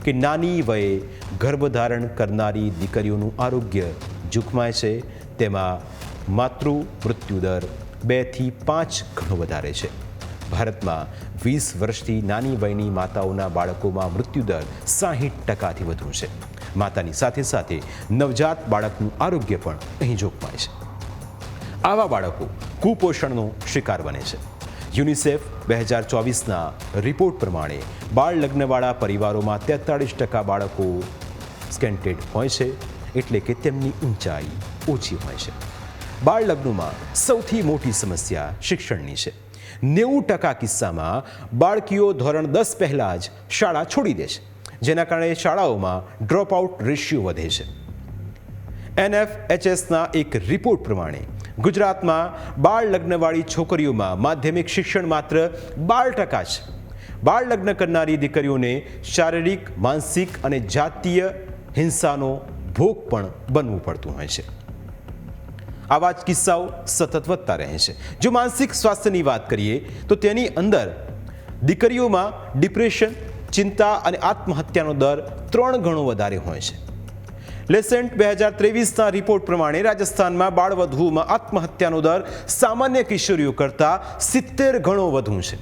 કે નાની વયે ગર્ભધારણ કરનારી દીકરીઓનું આરોગ્ય જોખમાય છે. તેમાં માતૃ મૃત્યુદર 2 થી 5 ગણો વધારે છે. ભારતમાં 20 વર્ષથી નાની વયની માતાઓના બાળકોમાં મૃત્યુદર 60%થી વધુ છે. માતાની સાથે સાથે નવજાત બાળકનું આરોગ્ય પણ અહીં જોખમાય છે. આવા બાળકો કુપોષણનો શિકાર બને છે. યુનિસેફ 2024ના રિપોર્ટ પ્રમાણે બાળ લગ્નવાળા પરિવારોમાં 43% બાળકો સ્કેન્ટેડ હોય છે, એટલે કે તેમની ઊંચાઈ ઓછી હોય છે. બાળ લગ્નોમાં સૌથી મોટી સમસ્યા શિક્ષણની છે. 90% કિસ્સામાં બાળકીઓ ધોરણ 10 પહેલાં જ શાળા છોડી દે છે, જેના કારણે શાળાઓમાં ડ્રોપ આઉટ રેશિયો વધે છે. NFHSના એક રિપોર્ટ પ્રમાણે ગુજરાતમાં બાળ લગ્નવાળી છોકરીઓમાં માધ્યમિક શિક્ષણ માત્ર 12% છે. બાળ લગ્ન કરનારી દીકરીઓને શારીરિક, માનસિક અને જાતીય હિંસાનો ભોગ પણ બનવું પડતું હોય છે. આવા જ કિસ્સાઓ સતત વધતા રહે છે. જો માનસિક સ્વાસ્થ્યની વાત કરીએ તો તેની અંદર દીકરીઓમાં ડિપ્રેશન, ચિંતા અને આત્મહત્યાનો દર 3 ગણો વધારે હોય છે. લેસેન્ટ 2023ના રિપોર્ટ પ્રમાણે રાજસ્થાનમાં બાળવધુઓમાં આત્મહત્યાનો દર સામાન્ય કિશોરીઓ કરતાં 70 ગણો વધુ છે.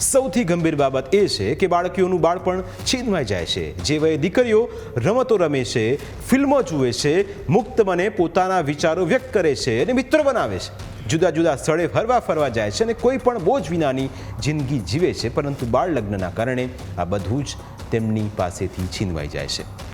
સૌથી ગંભીર બાબત એ છે કે બાળકીઓનું બાળપણ છીનવાઈ જાય છે. જે વયે દીકરીઓ રમતો રમે છે, ફિલ્મો જુએ છે, મુક્ત મને પોતાના વિચારો વ્યક્ત કરે છે અને મિત્રો બનાવે છે, જુદા જુદા સ્થળે ફરવા જાય છે અને કોઈ પણ બોજ વિનાની જિંદગી જીવે છે, પરંતુ બાળ લગ્નના કારણે આ બધું જ તેમની પાસેથી છીનવાઈ જાય છે.